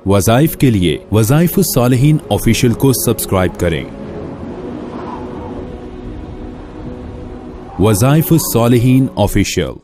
وظائف کے لیے وظائف الصالحین آفیشیل کو سبسکرائب کریں۔ وظائف الصالحین آفیشیل۔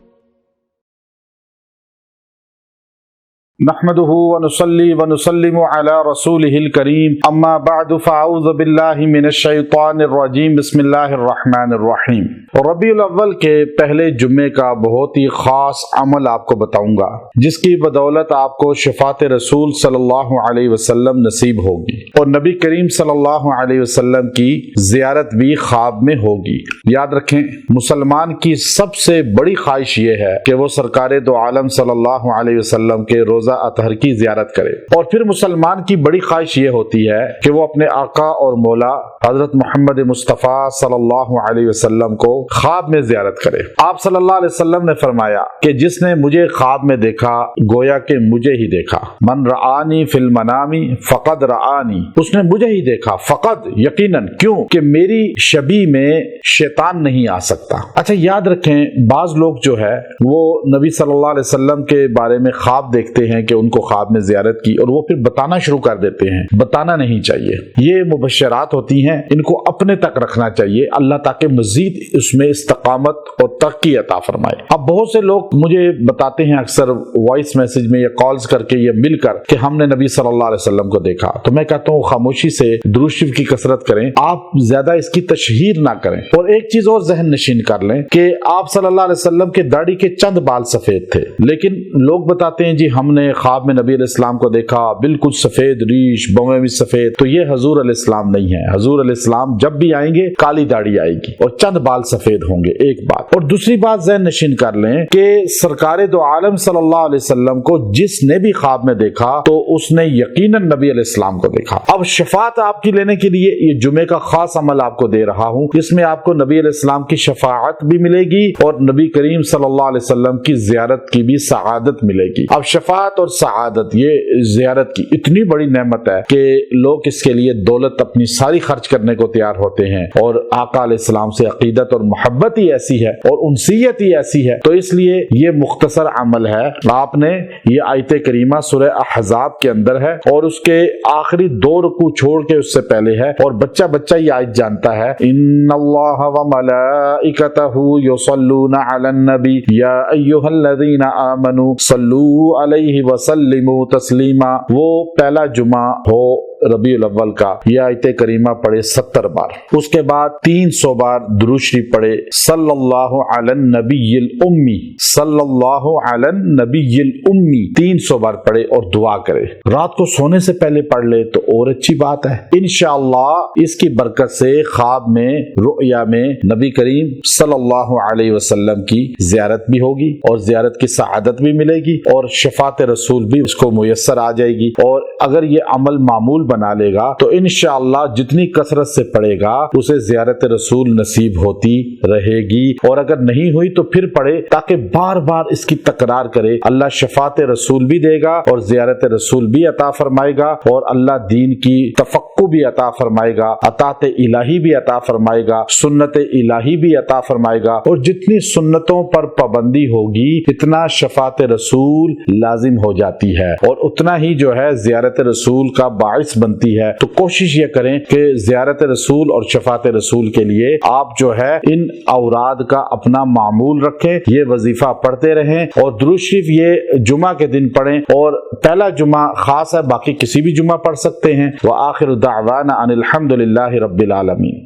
نحمده ونصلي ونسلم على رسوله الكريم اما بعد فاعوذ بالله من الشیطان الرجیم بسم اللہ الرحمن الرحیم۔ ربیع الاول کے پہلے جمعے کا بہت ہی خاص عمل آپ کو بتاؤں گا جس کی بدولت آپ کو شفاعت رسول صلی اللہ علیہ وسلم نصیب ہوگی اور نبی کریم صلی اللہ علیہ وسلم کی زیارت بھی خواب میں ہوگی۔ یاد رکھیں، مسلمان کی سب سے بڑی خواہش یہ ہے کہ وہ سرکار دو عالم صلی اللہ علیہ وسلم کے روزہ اطہر کی زیارت کرے، اور پھر مسلمان کی بڑی خواہش یہ ہوتی ہے کہ وہ اپنے آقا اور مولا حضرت محمد مصطفیٰ صلی اللہ علیہ وسلم کو خواب میں زیارت کرے۔ آپ صلی اللہ علیہ وسلم نے فرمایا کہ جس نے مجھے خواب میں دیکھا گویا کہ مجھے ہی دیکھا۔ من رآنی فی المنام فقد رآنی، اس نے مجھے ہی دیکھا، فقد یقیناً، کیوں کہ میری شبیہ میں شیطان نہیں آ سکتا۔ اچھا یاد رکھیں، بعض لوگ جو ہے وہ نبی صلی اللہ علیہ وسلم کے بارے میں خواب دیکھتے ہیں کہ ان کو خواب میں زیارت کی اور وہ پھر بتانا شروع کر دیتے ہیں۔ بتانا نہیں چاہیے، یہ مبشرات ہوتی ہیں، ان کو اپنے تک رکھنا چاہیے، اللہ تاکہ مزید اس میں استقامت اور ترقی عطا فرمائے۔ اب بہت سے لوگ مجھے بتاتے ہیں اکثر وائس میسج میں یا کالز کر کے یا مل کر کہ ہم نے نبی صلی اللہ علیہ وسلم کو دیکھا، تو میں کہتا ہوں خاموشی سے درود شریف کی کثرت کریں، آپ زیادہ اس کی تشہیر نہ کریں۔ اور ایک چیز اور ذہن نشین کر لیں کہ آپ صلی اللہ علیہ وسلم کے داڑھی کے چند بال سفید تھے، لیکن لوگ بتاتے ہیں جی ہم نے خواب میں نبی علیہ السلام کو دیکھا، بالکل سفید ریش، بویں بھی سفید، تو یہ حضور علیہ السلام نہیں ہے۔ حضور علیہ السلام جب بھی آئیں گے کالی داڑھی آئے گی اور چند بال سفید ہوں گے، ایک بات۔ اور دوسری بات ذہن نشین کر لیں کہ سرکار دو عالم صلی اللہ علیہ وسلم کو جس نے بھی خواب میں دیکھا تو اس نے یقیناً نبی علیہ السلام کو دیکھا۔ اب شفاعت آپ کی لینے کے لیے یہ جمعے کا خاص عمل آپ کو دے رہا ہوں، اس میں آپ کو نبی علیہ السلام کی شفاعت بھی ملے گی اور نبی کریم صلی اللہ علیہ وسلم کی زیارت کی بھی سعادت ملے گی۔ اب شفاعت اور سعادت، یہ زیارت کی اتنی بڑی نعمت ہے کہ لوگ اس کے لیے دولت اپنی ساری خرچ کرنے کو تیار ہوتے ہیں، اور آقا علیہ السلام سے عقیدت اور محبت ہی ایسی ہے اور انسیت ہی ایسی ہے، تو اس لیے یہ مختصر عمل ہے۔ آپ نے یہ آیت کریمہ سورہ احزاب کے اندر ہے اور اس کے آخری 2 رکوع چھوڑ کے اس سے پہلے ہے، اور بچہ بچہ یہ آیت جانتا ہے، ان اللہ وملائکتہ یصلون علی النبی یا ایھا الذین آمنوا صلوا علیہ وسلموا تسلیما۔ وہ پہلا جمعہ ہو ربیع الاول کا یہ آیت کریمہ پڑھے 70 بار، اس کے بعد 300 بار درود شریف پڑھے صلی اللہ علی النبی الامی، صلی اللہ علی النبی الامی 300 بار پڑھے اور دعا کرے۔ رات کو سونے سے پہلے پڑھ لے تو اور اچھی بات ہے، انشاءاللہ اس کی برکت سے خواب میں رؤیا میں نبی کریم صلی اللہ علیہ وسلم کی زیارت بھی ہوگی اور زیارت کی سعادت بھی ملے گی اور شفاعت رسول بھی اس کو میسر آ جائے گی۔ اور اگر یہ عمل معمول بنا لے گا تو انشاءاللہ جتنی کثرت سے پڑھے گا اسے زیارت رسول نصیب ہوتی رہے گی، اور اگر نہیں ہوئی تو پھر پڑھے تاکہ بار بار اس کی تکرار کرے۔ اللہ شفاعت رسول بھی دے گا اور زیارت رسول بھی عطا فرمائے گا، اور اللہ دین کی تفقہ بھی عطا فرمائے گا، اطاعت الہی بھی عطا فرمائے گا، سنت الہی بھی عطا فرمائے گا، اور جتنی سنتوں پر پابندی ہوگی اتنا شفاعت رسول لازم ہو جاتی ہے اور اتنا ہی جو ہے زیارت رسول کا باعث بنتی ہے۔ تو کوشش یہ کریں کہ زیارت رسول اور شفاعت رسول کے لیے آپ جو ہے ان اوراد کا اپنا معمول رکھیں، یہ وظیفہ پڑھتے رہیں، اور درود شریف یہ جمعہ کے دن پڑھیں، اور پہلا جمعہ خاص ہے، باقی کسی بھی جمعہ پڑھ سکتے ہیں۔ وآخر دعوانا ان الحمد للہ رب العالمین۔